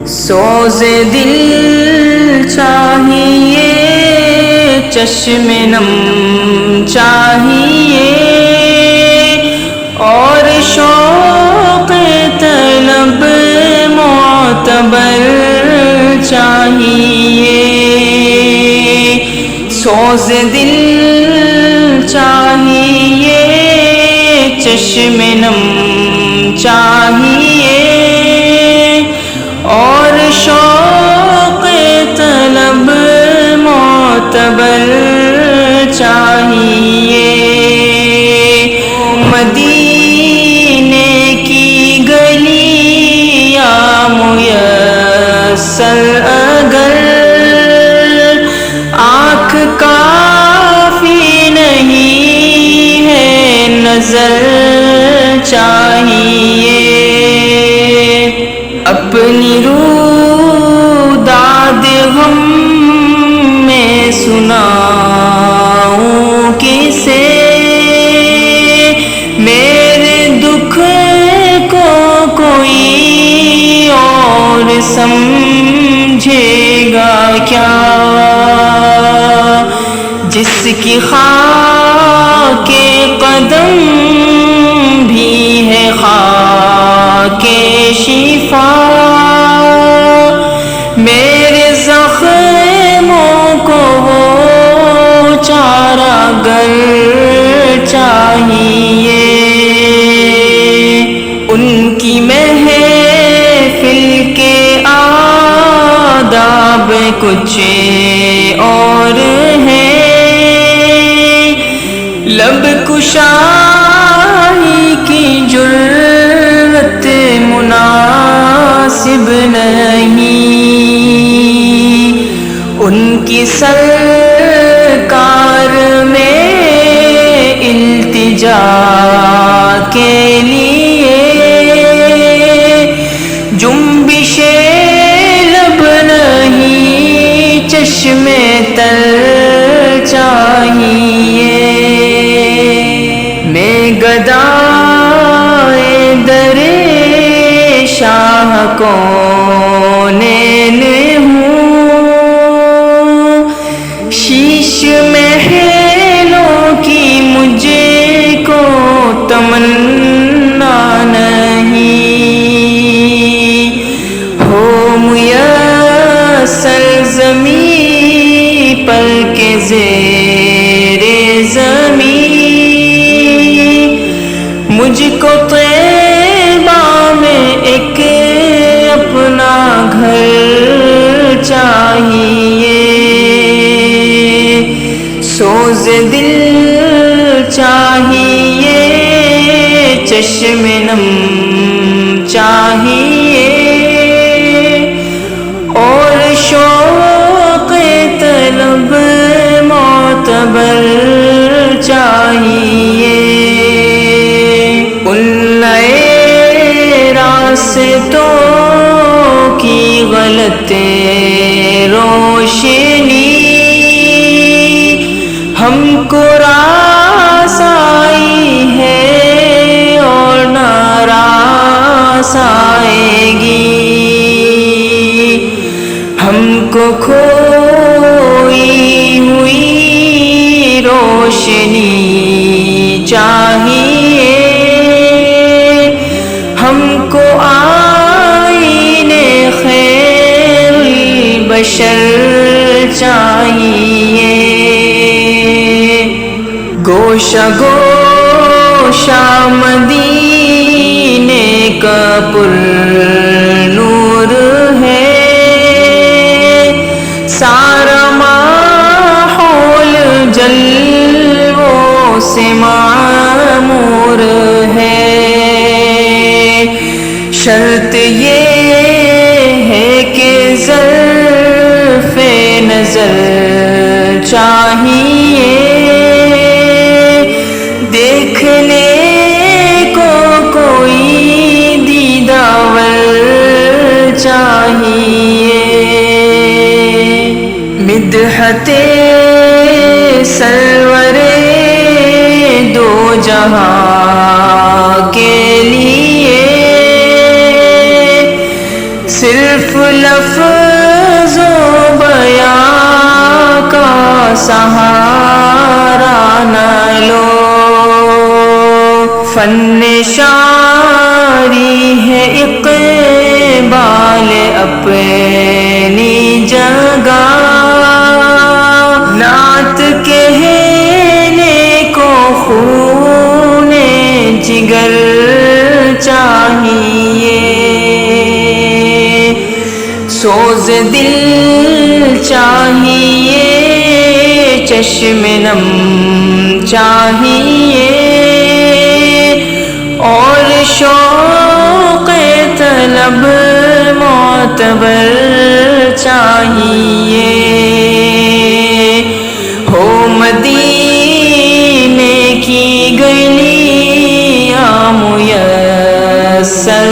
سوز دل چاہیے، چشم نم چاہیے، اور شوق طلب معتبر چاہیے۔ سوز دل چاہیے، چشم نم چاہیے، اور شوق طلب معتبر چاہیے۔ مدینے کی گلیاں میسر اگر، آنکھ کافی نہیں ہے نظر چاہیے۔ اپنی روداد غم میں سناؤں کسے، میرے دکھ کو کوئی اور سمجھے گا کیا؟ جس کی خاک قدم بھی ہے خاک شفا، میرے زخموں کو وہ چارہ گر چاہیے۔ ان کی محفل کے آداب کچھ اور ہیں، لب کشائی کی جرأت مناسب نہیں، ان کی سرکار میں التجا کے لیے جنبش لب نہیں، چشم تر چاہیے۔ میں گدائے در شاہ کونین ہوں، شیش محلوں کی مجھے کو تمنا نہیں، ہو میسر زمین پر کے زیر زمین، مجھ کو طیبہ میں ایک اپنا گھر چاہیے۔ سوز دل چاہیے، چشم نم چاہیے، اور شوق طلب معتبر چاہیے۔ ان نئے راستوں کی غلط روشنی ہم کو راس آئی ہے اور ناراض آئے گی، ہم کو کھوئی ہوئی روشنی چاہیے، ہم کو آئینے خیر البشر چاہیے۔ گوشہ گوشہ مدینے کا پر نور ہے، سارا ماحول جلووں سے معمور ہے۔ شرط یہ ہے کہ ظرف نظر چاہیے، دیکھنے کو کوئی دیداور چاہیے۔ مدحت سرور دو جہاں کے فن شاعری ہے اقبال اپنی جگہ، نعت کہنے کو خون جگر چاہیے، سوز دل چاہیے، چشم نم چاہیے، اور شوق طلب معتبر چاہیے، ہو مدینے کی گلیاں میسر